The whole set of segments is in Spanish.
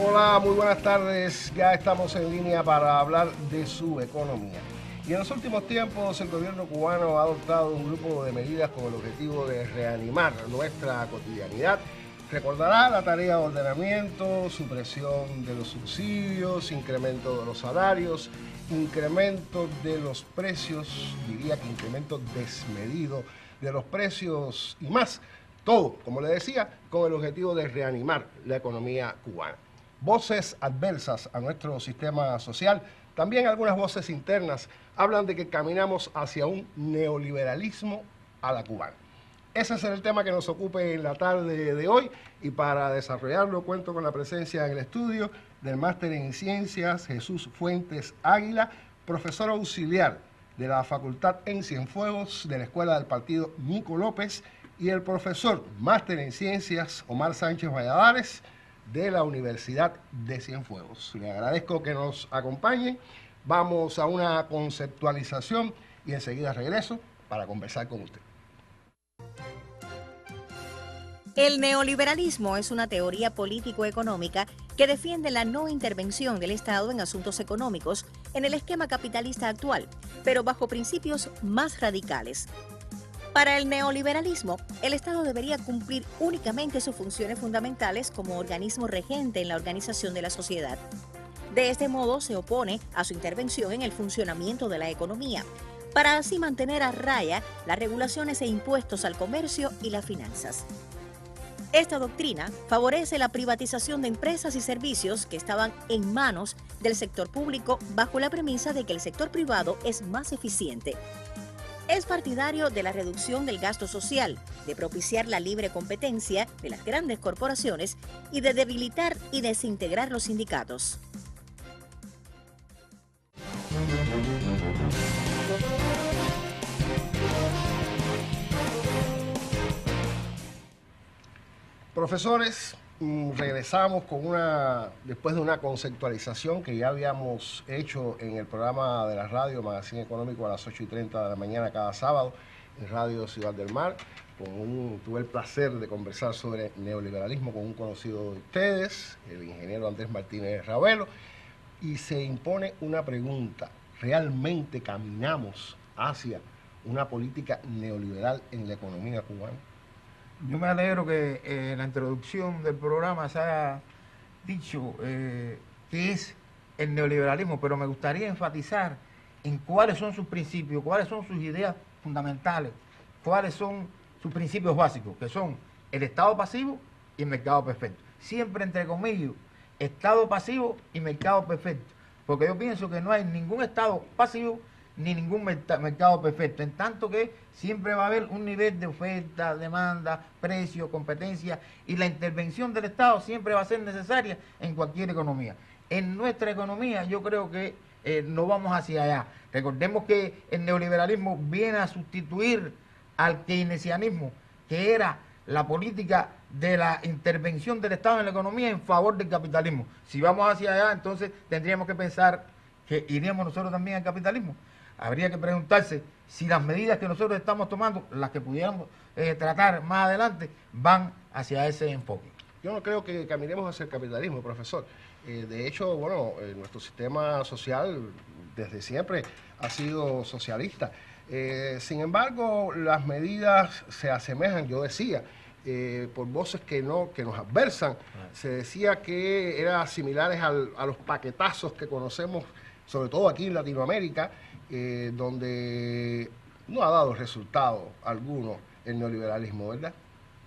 Hola, muy buenas tardes. Ya estamos en línea para hablar de su economía. Y en los últimos tiempos el gobierno cubano ha adoptado un grupo de medidas con el objetivo de reanimar nuestra cotidianidad. Recordará la tarea de ordenamiento, supresión de los subsidios, incremento de los salarios, incremento de los precios, diría que incremento desmedido de los precios y más. Todo, como le decía, con el objetivo de reanimar la economía cubana. Voces adversas a nuestro sistema social, también algunas voces internas, hablan de que caminamos hacia un neoliberalismo a la cubana. Ese es el tema que nos ocupe en la tarde de hoy y para desarrollarlo cuento con la presencia en el estudio del máster en Ciencias Jesús Fuentes Águila, profesor auxiliar de la Facultad en Cienfuegos de la Escuela del Partido Nico López y el profesor máster en Ciencias Omar Sánchez Valladares de la Universidad de Cienfuegos. Le agradezco que nos acompañen. Vamos a una conceptualización y enseguida regreso para conversar con usted. El neoliberalismo es una teoría político-económica que defiende la no intervención del Estado en asuntos económicos en el esquema capitalista actual, pero bajo principios más radicales. Para el neoliberalismo, el Estado debería cumplir únicamente sus funciones fundamentales como organismo regente en la organización de la sociedad. De este modo, se opone a su intervención en el funcionamiento de la economía, para así mantener a raya las regulaciones e impuestos al comercio y las finanzas. Esta doctrina favorece la privatización de empresas y servicios que estaban en manos del sector público bajo la premisa de que el sector privado es más eficiente. Es partidario de la reducción del gasto social, de propiciar la libre competencia de las grandes corporaciones y de debilitar y desintegrar los sindicatos. Profesores, regresamos después de una conceptualización que ya habíamos hecho en el programa de la radio Magazine Económico a las 8:30 de la mañana cada sábado en Radio Ciudad del Mar. Tuve el placer de conversar sobre neoliberalismo con un conocido de ustedes, el ingeniero Andrés Martínez Ravelo, y se impone una pregunta: ¿realmente caminamos hacia una política neoliberal en la economía cubana? Yo me alegro que en la introducción del programa se haya dicho qué es el neoliberalismo, pero me gustaría enfatizar en cuáles son sus principios, cuáles son sus ideas fundamentales, cuáles son sus principios básicos, que son el Estado pasivo y el mercado perfecto. Siempre entre comillas, Estado pasivo y mercado perfecto, porque yo pienso que no hay ningún Estado pasivo ni ningún mercado perfecto, en tanto que siempre va a haber un nivel de oferta, demanda, precio, competencia, y la intervención del Estado siempre va a ser necesaria en cualquier economía. En nuestra economía yo creo que no vamos hacia allá. Recordemos que el neoliberalismo viene a sustituir al keynesianismo, que era la política de la intervención del Estado en la economía en favor del capitalismo. Si vamos hacia allá, entonces tendríamos que pensar que iríamos nosotros también al capitalismo. Habría que preguntarse si las medidas que nosotros estamos tomando, las que pudiéramos tratar más adelante, van hacia ese enfoque. Yo no creo que caminemos hacia el capitalismo, profesor. De hecho, bueno, nuestro sistema social desde siempre ha sido socialista. Sin embargo, las medidas se asemejan, yo decía, por voces que nos adversan, se decía que eran similares a los paquetazos que conocemos, sobre todo aquí en Latinoamérica, donde no ha dado resultado alguno el neoliberalismo, ¿verdad?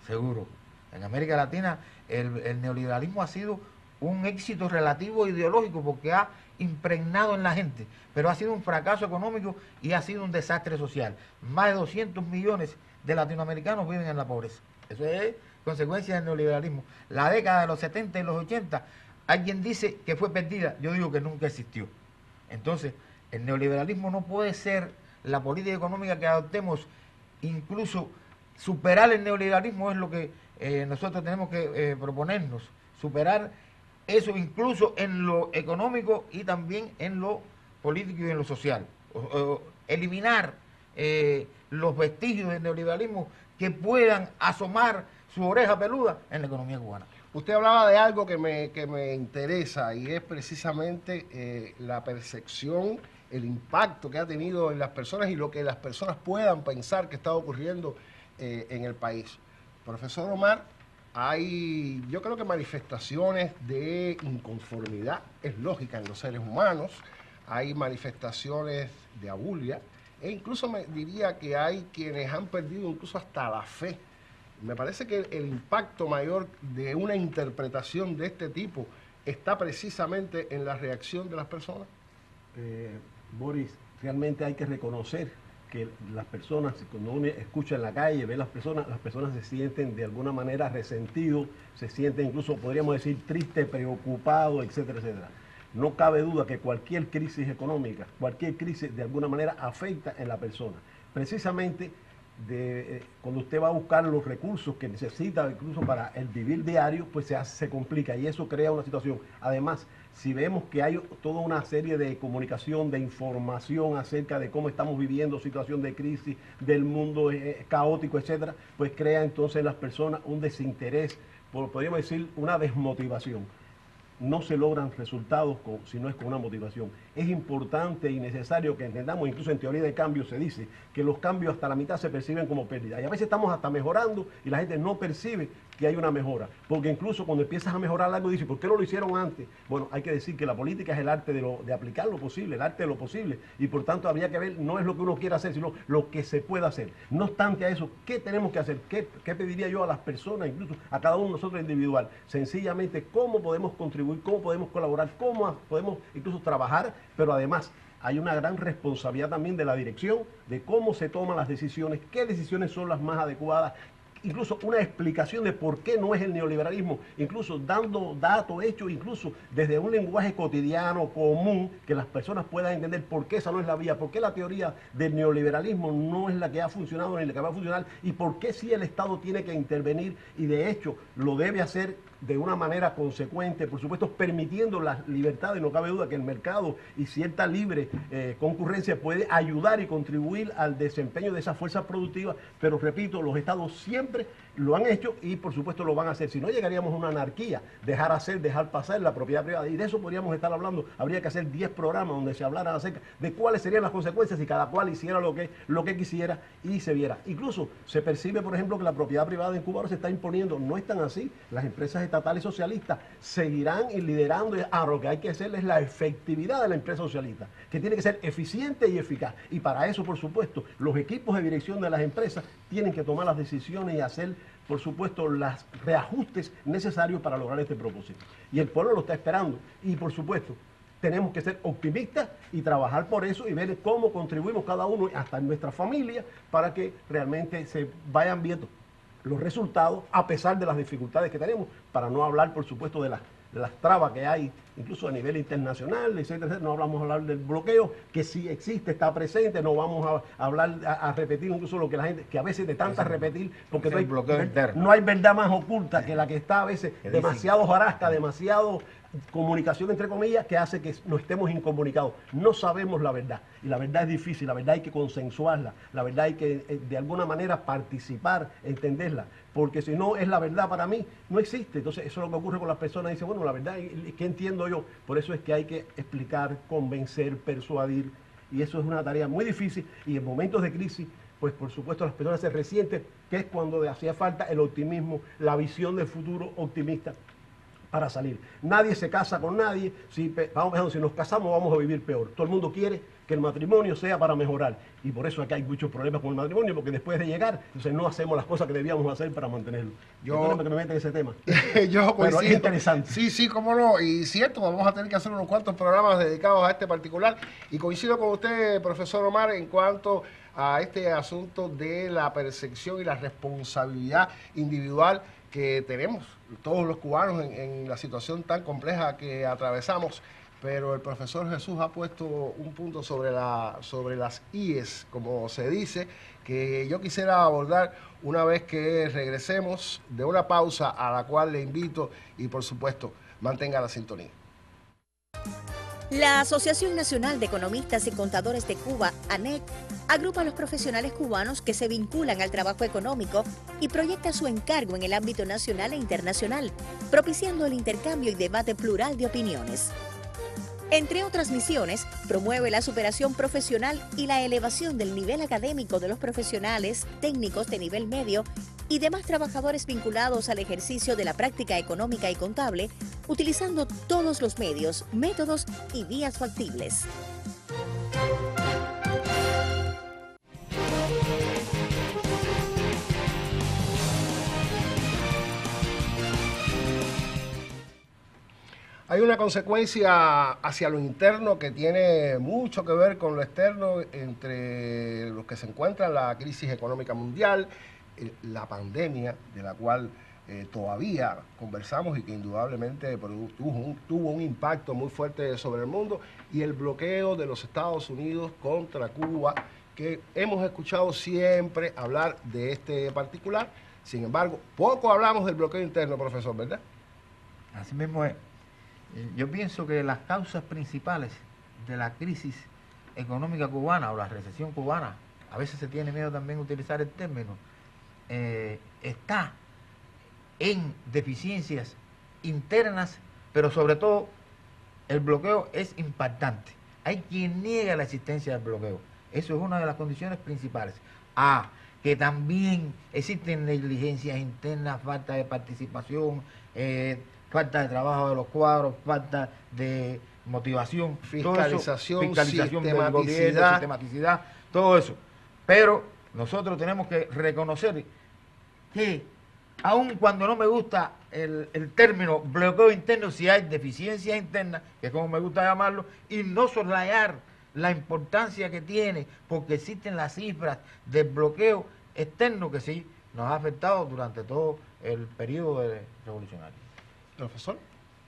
Seguro. En América Latina el neoliberalismo ha sido un éxito relativo ideológico porque ha impregnado en la gente, pero ha sido un fracaso económico y ha sido un desastre social. Más de 200 millones de latinoamericanos viven en la pobreza. Eso es consecuencia del neoliberalismo. La década de los 70 y los 80, alguien dice que fue perdida, yo digo que nunca existió. Entonces, el neoliberalismo no puede ser la política económica que adoptemos. Incluso superar el neoliberalismo es lo que nosotros tenemos que proponernos, superar eso incluso en lo económico y también en lo político y en lo social. Eliminar los vestigios del neoliberalismo que puedan asomar su oreja peluda en la economía cubana. Usted hablaba de algo que me interesa y es precisamente la percepción, el impacto que ha tenido en las personas y lo que las personas puedan pensar que está ocurriendo en el país. Profesor Omar, hay, yo creo que manifestaciones de inconformidad, es lógica en los seres humanos, hay manifestaciones de abulia, e incluso me diría que hay quienes han perdido incluso hasta la fe. Me parece que el impacto mayor de una interpretación de este tipo está precisamente en la reacción de las personas. Boris, realmente hay que reconocer que las personas, cuando uno escucha en la calle, ve las personas se sienten de alguna manera resentidos, se sienten incluso, podríamos decir, tristes, preocupados, etcétera, etcétera. No cabe duda que cualquier crisis económica, cualquier crisis de alguna manera afecta en la persona. Precisamente cuando usted va a buscar los recursos que necesita incluso para el vivir diario, pues se complica y eso crea una situación. Además, si vemos que hay toda una serie de comunicación, de información acerca de cómo estamos viviendo situación de crisis, del mundo caótico, etcétera, pues crea entonces en las personas un desinterés, podríamos decir una desmotivación. No se logran resultados si no es con una motivación. Es importante y necesario que entendamos, incluso en teoría de cambio se dice, que los cambios hasta la mitad se perciben como pérdida. Y a veces estamos hasta mejorando y la gente no percibe que hay una mejora. Porque incluso cuando empiezas a mejorar algo, dices, ¿por qué no lo hicieron antes? Bueno, hay que decir que la política es el arte de aplicar lo posible, el arte de lo posible. Y por tanto habría que ver, no es lo que uno quiere hacer, sino lo que se puede hacer. No obstante a eso, ¿qué tenemos que hacer? ¿Qué pediría yo a las personas, incluso a cada uno de nosotros individual? Sencillamente, ¿cómo podemos contribuir? ¿Cómo podemos colaborar? ¿Cómo podemos incluso trabajar? Pero además, hay una gran responsabilidad también de la dirección, de cómo se toman las decisiones, qué decisiones son las más adecuadas, incluso una explicación de por qué no es el neoliberalismo, incluso dando datos, hechos, incluso desde un lenguaje cotidiano, común, que las personas puedan entender por qué esa no es la vía, por qué la teoría del neoliberalismo no es la que ha funcionado ni la que va a funcionar, y por qué sí el Estado tiene que intervenir, y de hecho lo debe hacer de una manera consecuente, por supuesto permitiendo las libertades. No cabe duda que el mercado y cierta libre concurrencia puede ayudar y contribuir al desempeño de esas fuerzas productivas, pero repito, los estados siempre lo han hecho y por supuesto lo van a hacer. Si no, llegaríamos a una anarquía, dejar hacer, dejar pasar la propiedad privada, y de eso podríamos estar hablando. Habría que hacer 10 programas donde se hablara acerca de cuáles serían las consecuencias si cada cual hiciera lo que quisiera y se viera. Incluso se percibe, por ejemplo, que la propiedad privada en Cuba ahora se está imponiendo. No es tan así. Las empresas estatales socialistas seguirán liderando. Ahora lo que hay que hacer es la efectividad de la empresa socialista, que tiene que ser eficiente y eficaz. Y para eso, por supuesto, los equipos de dirección de las empresas tienen que tomar las decisiones y hacer, por supuesto, los reajustes necesarios para lograr este propósito. Y el pueblo lo está esperando. Y, por supuesto, tenemos que ser optimistas y trabajar por eso y ver cómo contribuimos cada uno, hasta en nuestra familia, para que realmente se vayan viendo los resultados a pesar de las dificultades que tenemos, para no hablar, por supuesto, de las trabas que hay, incluso a nivel internacional, etcétera, etcétera. No vamos a hablar del bloqueo, que sí existe, está presente. No vamos a hablar, a repetir incluso lo que la gente, que a veces de tantas repetir, porque no hay verdad más oculta que la que está a veces demasiado hojarasca, demasiado comunicación entre comillas, que hace que no estemos incomunicados. No sabemos la verdad, y la verdad es difícil, la verdad hay que consensuarla, la verdad hay que de alguna manera participar, entenderla, porque si no es la verdad para mí, no existe. Entonces eso es lo que ocurre con las personas, dicen, bueno, la verdad, ¿qué entiendo yo? Por eso es que hay que explicar, convencer, persuadir, y eso es una tarea muy difícil, y en momentos de crisis, pues por supuesto las personas se resienten, que es cuando hacía falta el optimismo, la visión del futuro optimista para salir. Nadie se casa con nadie. Si nos casamos vamos a vivir peor. Todo el mundo quiere que el matrimonio sea para mejorar. Y por eso acá hay muchos problemas con el matrimonio, porque después de llegar, entonces no hacemos las cosas que debíamos hacer para mantenerlo. Yo que me meten en ese tema. Yo coincido. Pero es interesante. Sí, cómo no. Y cierto, vamos a tener que hacer unos cuantos programas dedicados a este particular. Y coincido con usted, profesor Omar, en cuanto a este asunto de la percepción y la responsabilidad individual que tenemos todos los cubanos en la situación tan compleja que atravesamos. pero el profesor Jesús ha puesto un punto sobre las IES, como se dice, que yo quisiera abordar una vez que regresemos de una pausa a la cual le invito y, por supuesto, mantenga la sintonía. La Asociación Nacional de Economistas y Contadores de Cuba, ANEC, agrupa a los profesionales cubanos que se vinculan al trabajo económico y proyecta su encargo en el ámbito nacional e internacional, propiciando el intercambio y debate plural de opiniones. Entre otras misiones, promueve la superación profesional y la elevación del nivel académico de los profesionales, técnicos de nivel medio y demás trabajadores vinculados al ejercicio de la práctica económica y contable, utilizando todos los medios, métodos y vías factibles. Hay una consecuencia hacia lo interno que tiene mucho que ver con lo externo, entre los que se encuentran la crisis económica mundial, la pandemia, de la cual todavía conversamos y que indudablemente tuvo un impacto muy fuerte sobre el mundo, y el bloqueo de los Estados Unidos contra Cuba, que hemos escuchado siempre hablar de este particular. Sin embargo, poco hablamos del bloqueo interno, profesor, ¿verdad? Así mismo es. Yo pienso que las causas principales de la crisis económica cubana o la recesión cubana, a veces se tiene miedo también utilizar el término, está en deficiencias internas, pero sobre todo el bloqueo es impactante. Hay quien niega la existencia del bloqueo. Eso es una de las condiciones principales. Que también existen negligencias internas, falta de participación, falta de trabajo de los cuadros, falta de motivación, fiscalización, del gobierno, sistematicidad, todo eso. Pero nosotros tenemos que reconocer que, aun cuando no me gusta el término bloqueo interno, si hay deficiencias internas, que es como me gusta llamarlo, y no soslayar la importancia que tiene, porque existen las cifras del bloqueo externo que sí nos ha afectado durante todo el periodo revolucionario. Profesor.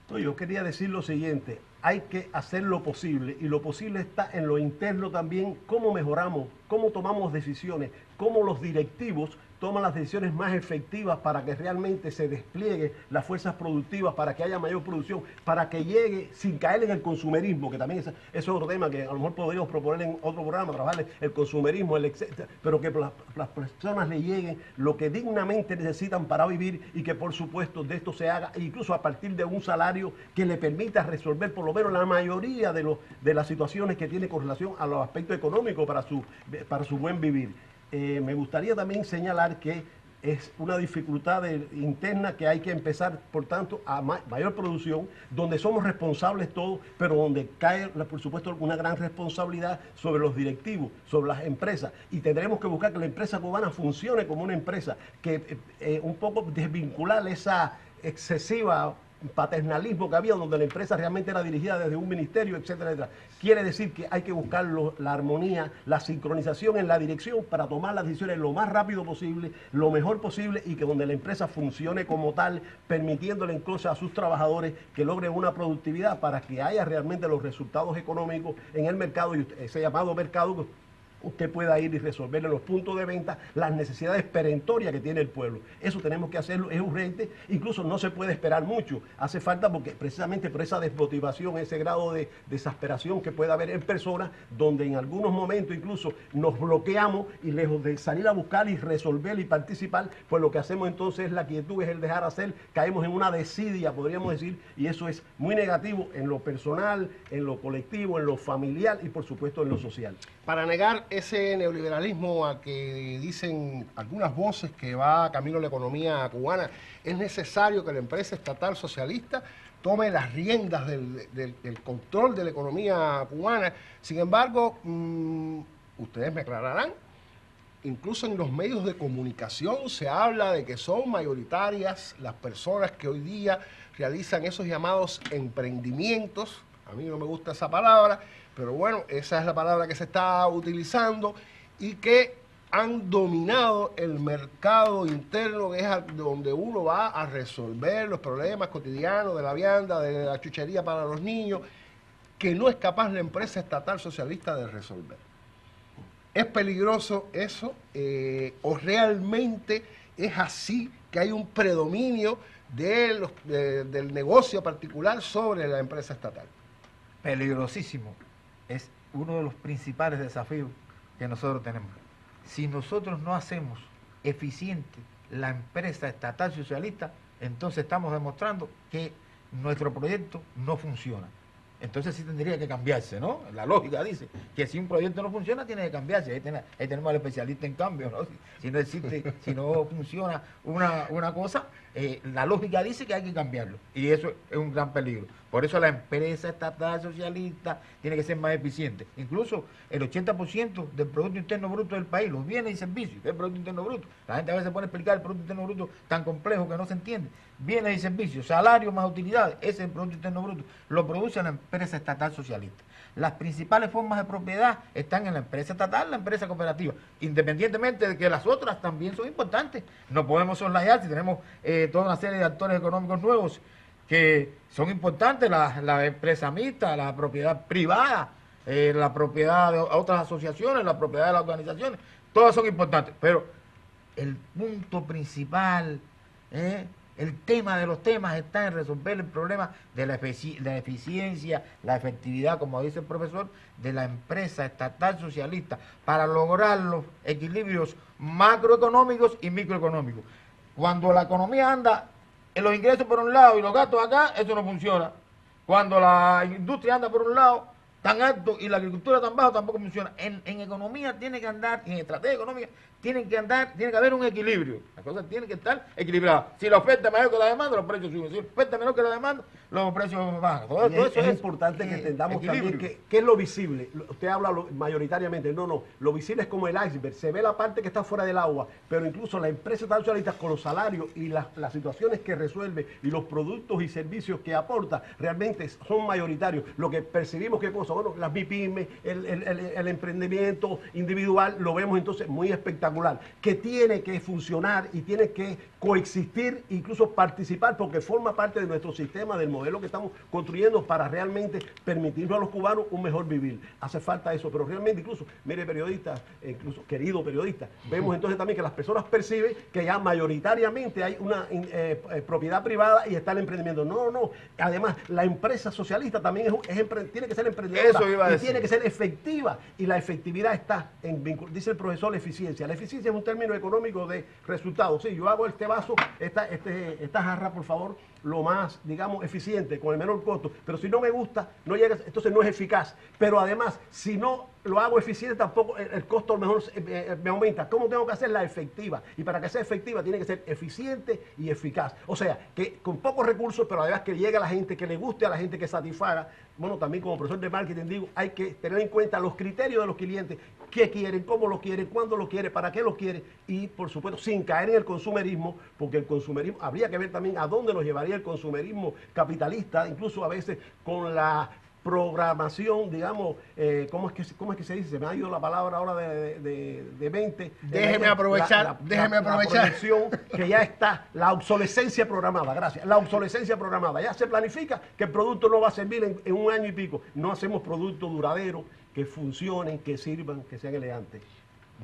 No, yo quería decir lo siguiente: hay que hacer lo posible, y lo posible está en lo interno también, cómo mejoramos, cómo tomamos decisiones, cómo los directivos toman las decisiones más efectivas para que realmente se despliegue las fuerzas productivas, para que haya mayor producción, para que llegue sin caer en el consumerismo, que también eso es otro tema que a lo mejor podríamos proponer en otro programa, trabajarle el consumerismo, pero que las personas le lleguen lo que dignamente necesitan para vivir, y que por supuesto de esto se haga incluso a partir de un salario que le permita resolver por lo menos la mayoría de las situaciones que tiene con relación a los aspectos económicos para su buen vivir. Me gustaría también señalar que es una dificultad interna que hay que empezar, por tanto, a mayor producción, donde somos responsables todos, pero donde cae, por supuesto, una gran responsabilidad sobre los directivos, sobre las empresas, y tendremos que buscar que la empresa cubana funcione como una empresa, que un poco desvincular esa excesiva paternalismo que había, donde la empresa realmente era dirigida desde un ministerio, etcétera, etcétera. Quiere decir que hay que buscar la armonía, la sincronización en la dirección para tomar las decisiones lo más rápido posible, lo mejor posible, y que donde la empresa funcione como tal, permitiéndole incluso a sus trabajadores que logren una productividad para que haya realmente los resultados económicos en el mercado, y ese llamado mercado usted pueda ir y resolverle los puntos de venta, las necesidades perentorias que tiene el pueblo. Eso tenemos que hacerlo, es urgente, incluso no se puede esperar mucho, hace falta, porque precisamente por esa desmotivación, ese grado de desesperación que puede haber en personas, donde en algunos momentos incluso nos bloqueamos, y lejos de salir a buscar y resolver y participar, pues lo que hacemos entonces es la quietud, es el dejar hacer, caemos en una desidia, podríamos decir, y eso es muy negativo en lo personal, en lo colectivo, en lo familiar y por supuesto en lo social. Para negar ese neoliberalismo al que dicen algunas voces que va camino a la economía cubana, es necesario que la empresa estatal socialista tome las riendas del control de la economía cubana. Sin embargo, ustedes me aclararán, incluso en los medios de comunicación se habla de que son mayoritarias las personas que hoy día realizan esos llamados emprendimientos. A mí no me gusta esa palabra, pero bueno, esa es la palabra que se está utilizando, y que han dominado el mercado interno, que es donde uno va a resolver los problemas cotidianos de la vianda, de la chuchería para los niños. que no es capaz la empresa estatal socialista de resolver. ¿Es peligroso eso o realmente es así que hay un predominio del negocio particular sobre la empresa estatal? Peligrosísimo. Es uno de los principales desafíos que nosotros tenemos. Si nosotros no hacemos eficiente la empresa estatal socialista, entonces estamos demostrando que nuestro proyecto no funciona. Entonces sí tendría que cambiarse, ¿no? La lógica dice que si un proyecto no funciona, tiene que cambiarse. Ahí tenemos al especialista en cambio, ¿no? Si no existe, si no funciona una cosa, la lógica dice que hay que cambiarlo. Y eso es un gran peligro. Por eso la empresa estatal socialista tiene que ser más eficiente. Incluso el 80% del Producto Interno Bruto del país, los bienes y servicios, que es el Producto Interno Bruto. La gente a veces pone a explicar el Producto Interno Bruto tan complejo que no se entiende. Bienes y servicios, salarios más utilidades, ese es el Producto Interno Bruto. Lo produce la empresa estatal socialista. Las principales formas de propiedad están en la empresa estatal, la empresa cooperativa, independientemente de que las otras también son importantes. No podemos soslayar si tenemos toda una serie de actores económicos nuevos que son importantes, la empresa mixta, la propiedad privada, la propiedad de otras asociaciones, la propiedad de las organizaciones, todas son importantes, pero el punto principal, el tema de los temas está en resolver el problema de la eficiencia, la efectividad, como dice el profesor, de la empresa estatal socialista para lograr los equilibrios macroeconómicos y microeconómicos. Cuando la economía anda en los ingresos por un lado y los gastos acá, eso no funciona. Cuando la industria anda por un lado tan alto y la agricultura tan bajo, tampoco funciona. En economía tiene que andar, en estrategia económica, tiene que haber un equilibrio. Las cosas tienen que estar equilibradas. Si la oferta es mayor que la demanda, los precios suben. Si la oferta es menor que la demanda, los precios bajan. Todo eso es importante que entendamos también qué es lo visible. Usted habla mayoritariamente, no, lo visible es como el iceberg. Se ve la parte que está fuera del agua, pero incluso la empresa socialista con los salarios y las situaciones que resuelve y los productos y servicios que aporta, realmente son mayoritarios. Lo que percibimos, ¿qué cosa? Bueno, las MIPYME, el emprendimiento individual, lo vemos entonces muy espectacular, que tiene que funcionar y tiene que coexistir, incluso participar, porque forma parte de nuestro sistema, del modelo que estamos construyendo para realmente permitirnos a los cubanos un mejor vivir. Hace falta eso, pero realmente incluso, mire periodista, incluso querido periodista, vemos entonces también que las personas perciben que ya mayoritariamente hay una propiedad privada y está el emprendimiento. No, además la empresa socialista también tiene que ser emprendedora y tiene que ser efectiva, y la efectividad está dice el profesor, la eficiencia. La eficiencia es un término económico de resultados. Sí, yo hago este vaso, esta jarra, por favor, lo más, digamos, eficiente, con el menor costo, pero si no me gusta, no llega, entonces no es eficaz. Pero además, si no lo hago eficiente, tampoco el costo a lo mejor me aumenta. ¿Cómo tengo que hacerla efectiva? Y para que sea efectiva tiene que ser eficiente y eficaz. O sea, que con pocos recursos, pero además que llegue a la gente, que le guste a la gente, que satisfaga. Bueno, también como profesor de marketing digo, hay que tener en cuenta los criterios de los clientes, qué quieren, cómo lo quieren, cuándo lo quieren, para qué lo quieren, y por supuesto sin caer en el consumerismo, porque el consumerismo, habría que ver también a dónde nos llevaría el consumerismo capitalista, incluso a veces con la programación, digamos, ¿cómo es que se dice? Se me ha ido la palabra ahora de mente. Déjeme aprovechar. La proyección, que ya está, la obsolescencia programada, gracias. La obsolescencia programada, ya se planifica que el producto no va a servir en un año y pico. No hacemos productos duraderos que funcionen, que sirvan, que sean elegantes.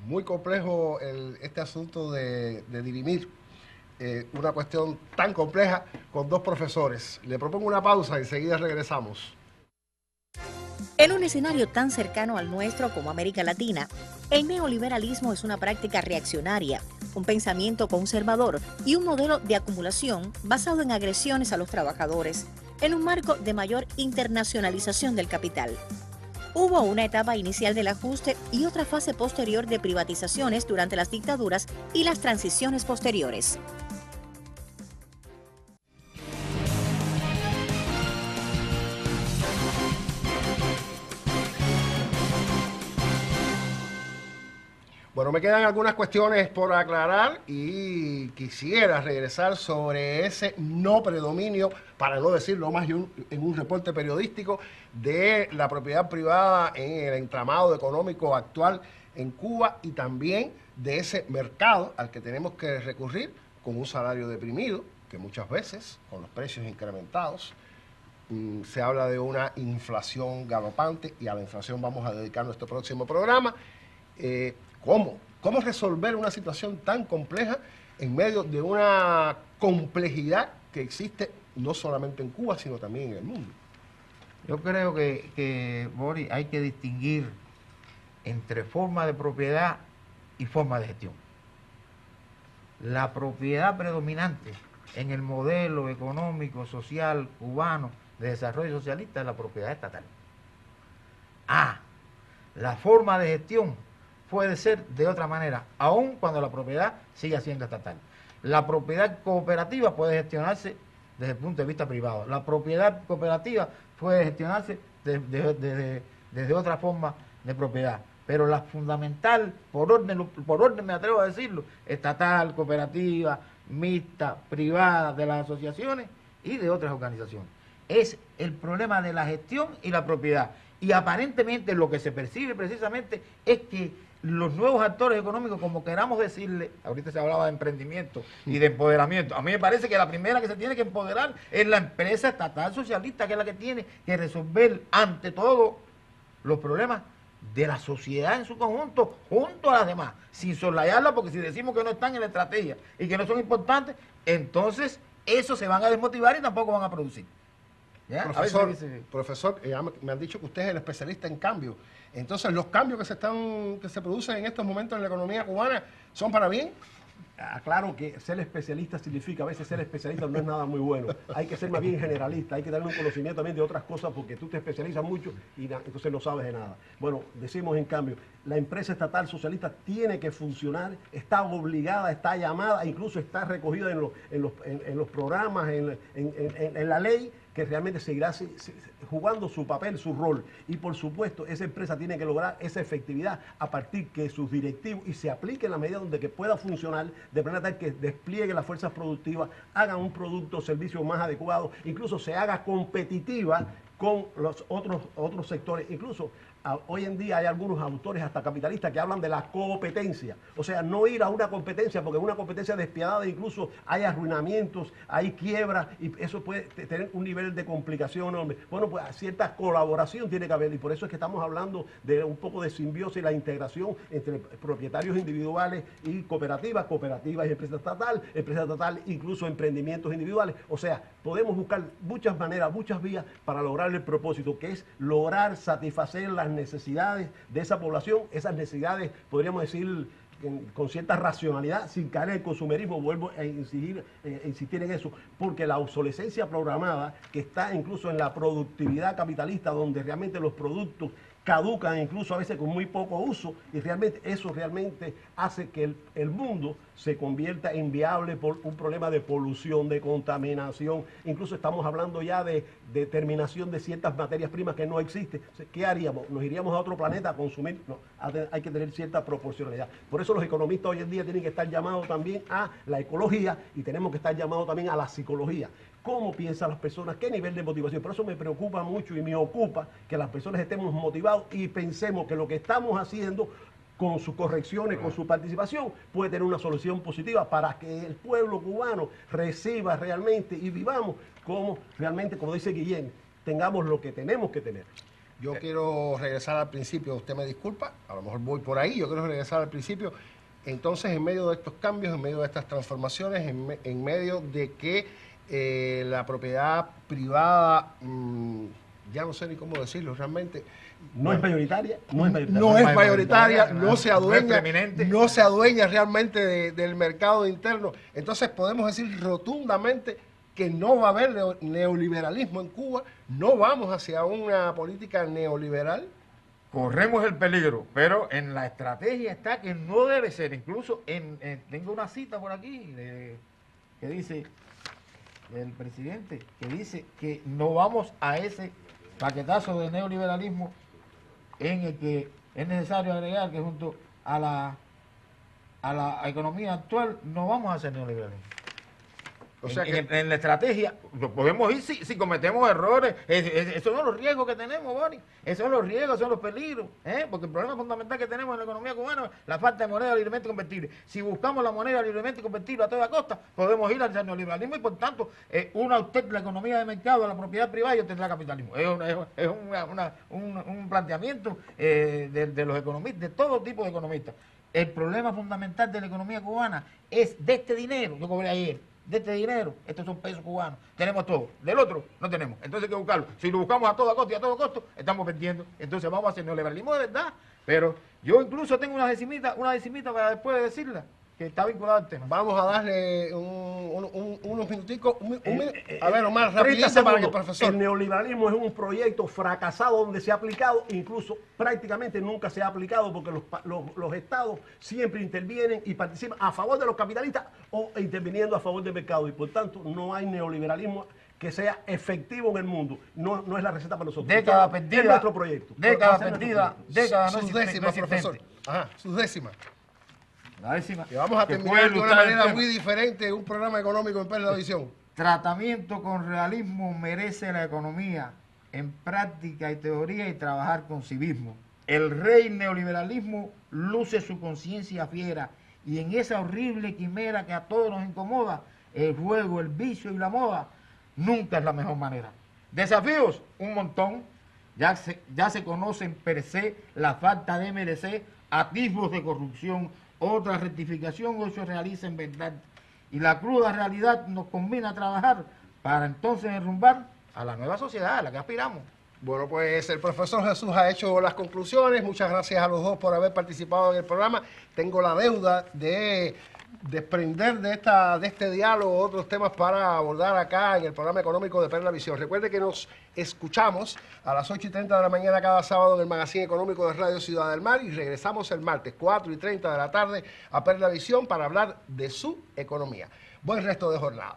Muy complejo este asunto de dirimir una cuestión tan compleja con dos profesores. Le propongo una pausa y enseguida regresamos. En un escenario tan cercano al nuestro como América Latina, el neoliberalismo es una práctica reaccionaria, un pensamiento conservador y un modelo de acumulación basado en agresiones a los trabajadores, en un marco de mayor internacionalización del capital. Hubo una etapa inicial del ajuste y otra fase posterior de privatizaciones durante las dictaduras y las transiciones posteriores. Bueno, me quedan algunas cuestiones por aclarar y quisiera regresar sobre ese no predominio, para no decirlo más en un reporte periodístico, de la propiedad privada en el entramado económico actual en Cuba, y también de ese mercado al que tenemos que recurrir con un salario deprimido, que muchas veces, con los precios incrementados, Se habla de una inflación galopante y a la inflación vamos a dedicar nuestro próximo programa. ¿Cómo resolver una situación tan compleja en medio de una complejidad que existe no solamente en Cuba, sino también en el mundo? Yo creo que Boris, hay que distinguir entre forma de propiedad y forma de gestión. La propiedad predominante en el modelo económico, social, cubano, de desarrollo socialista es la propiedad estatal. La forma de gestión puede ser de otra manera, aun cuando la propiedad siga siendo estatal. La propiedad cooperativa puede gestionarse desde el punto de vista privado. La propiedad cooperativa puede gestionarse desde otra forma de propiedad. Pero la fundamental, por orden me atrevo a decirlo, estatal, cooperativa, mixta, privada, de las asociaciones y de otras organizaciones. Es el problema de la gestión y la propiedad. Y aparentemente lo que se percibe precisamente es que los nuevos actores económicos, como queramos decirle, ahorita se hablaba de emprendimiento y de empoderamiento, a mí me parece que la primera que se tiene que empoderar es la empresa estatal socialista, que es la que tiene que resolver ante todo los problemas de la sociedad en su conjunto, junto a las demás, sin soslayarla, porque si decimos que no están en la estrategia y que no son importantes, entonces esos se van a desmotivar y tampoco van a producir. ¿Ya? Profesor, me han dicho que usted es el especialista en cambios. Entonces, ¿los cambios que se producen en estos momentos en la economía cubana son para bien? Claro que ser especialista significa, a veces ser especialista no es nada muy bueno. Hay que ser más bien generalista, hay que tener un conocimiento también de otras cosas porque tú te especializas mucho y entonces no sabes de nada. Bueno, decimos en cambio, la empresa estatal socialista tiene que funcionar, está obligada, está llamada, incluso está recogida en los programas, en la ley, que realmente seguirá jugando su papel, su rol. Y por supuesto, esa empresa tiene que lograr esa efectividad a partir que sus directivos y se aplique en la medida donde que pueda funcionar, de manera tal que despliegue las fuerzas productivas, hagan un producto o servicio más adecuado, incluso se haga competitiva con los otros sectores. Incluso hoy en día hay algunos autores hasta capitalistas que hablan de la competencia, o sea, no ir a una competencia, porque en una competencia despiadada incluso hay arruinamientos, hay quiebras y eso puede tener un nivel de complicación enorme. Bueno, pues cierta colaboración tiene que haber y por eso es que estamos hablando de un poco de simbiosis y la integración entre propietarios individuales y cooperativas y empresa estatal, incluso emprendimientos individuales. O sea, podemos buscar muchas maneras, muchas vías para lograr el propósito, que es lograr satisfacer las necesidades de esa población, esas necesidades, podríamos decir, con cierta racionalidad, sin caer en el consumerismo. Vuelvo a insistir en eso, porque la obsolescencia programada, que está incluso en la productividad capitalista, donde realmente los productos caducan incluso a veces con muy poco uso, y realmente eso realmente hace que el mundo se convierta en viable por un problema de polución, de contaminación. Incluso estamos hablando ya de determinación de ciertas materias primas que no existen. ¿Qué haríamos? ¿Nos iríamos a otro planeta a consumir? No, hay que tener cierta proporcionalidad. Por eso los economistas hoy en día tienen que estar llamados también a la ecología y tenemos que estar llamados también a la psicología. ¿Cómo piensan las personas? ¿Qué nivel de motivación? Por eso me preocupa mucho y me ocupa que las personas estemos motivados y pensemos que lo que estamos haciendo con sus correcciones, con su participación, puede tener una solución positiva para que el pueblo cubano reciba realmente y vivamos como realmente, como dice Guillén, tengamos lo que tenemos que tener. Yo quiero regresar al principio, usted me disculpa, a lo mejor voy por ahí, yo quiero regresar al principio. Entonces, en medio de estos cambios, en medio de estas transformaciones, en medio de que la propiedad privada, ya no sé ni cómo decirlo realmente, no es mayoritaria, no se adueña realmente del mercado interno. Entonces podemos decir rotundamente que no va a haber neoliberalismo en Cuba, no vamos hacia una política neoliberal. Corremos el peligro, pero en la estrategia está que no debe ser. Incluso tengo una cita por aquí que dice el presidente, que dice que no vamos a ese paquetazo de neoliberalismo en el que es necesario agregar que junto a la economía actual no vamos a hacer neoliberalismo. O sea que en la estrategia, podemos ir si cometemos errores. Esos son los riesgos que tenemos, Boni. Esos son los riesgos, son los peligros. Porque el problema fundamental que tenemos en la economía cubana es la falta de moneda libremente convertible. Si buscamos la moneda libremente convertible a toda costa, podemos ir al neoliberalismo y, por tanto, una usted la economía de mercado, la propiedad privada y obtendrá capitalismo. Es un planteamiento de los economistas, de todo tipo de economistas. El problema fundamental de la economía cubana es de este dinero, yo cobré ayer, de este dinero, estos son pesos cubanos, tenemos todo, del otro no tenemos, entonces hay que buscarlo. Si lo buscamos a toda costa y a todo costo, estamos perdiendo, entonces vamos a hacer neoliberalismo de verdad. Pero yo incluso tengo una decimita para después de decirla, que está vinculada al tema. vamos a darle unos minuticos, a ver, Omar, rapidito para que el profesor... El neoliberalismo es un proyecto fracasado donde se ha aplicado, incluso prácticamente nunca se ha aplicado porque los estados siempre intervienen y participan a favor de los capitalistas o interviniendo a favor del mercado, y por tanto no hay neoliberalismo que sea efectivo en el mundo. No es la receta para nosotros. Década perdida. Es nuestro proyecto. Década perdida. Década no sus décimas, profesor. Ajá, sus décimas. La décima. Que vamos a que terminar de puede una ilustrar el manera tema. muy diferente un programa económico en Perla Visión. Tratamiento con realismo merece la economía, en práctica y teoría, y trabajar con civismo. El rey neoliberalismo luce su conciencia fiera, y en esa horrible quimera que a todos nos incomoda, el juego, el vicio y la moda, nunca es la mejor manera. Desafíos, un montón. Ya se conocen per se la falta de merecer, atisbos de corrupción, otra rectificación hoy se realiza en verdad. Y la cruda realidad nos combina a trabajar para entonces derrumbar a la nueva sociedad a la que aspiramos. Bueno, pues el profesor Jesús ha hecho las conclusiones. Muchas gracias a los dos por haber participado en el programa. Tengo la deuda de desprender de este diálogo otros temas para abordar acá en el programa económico de Perla Visión. Recuerde que nos escuchamos a las 8:30 de la mañana cada sábado en el Magazine Económico de Radio Ciudad del Mar, y regresamos el martes 4:30 de la tarde a Perla Visión para hablar de su economía. Buen resto de jornada.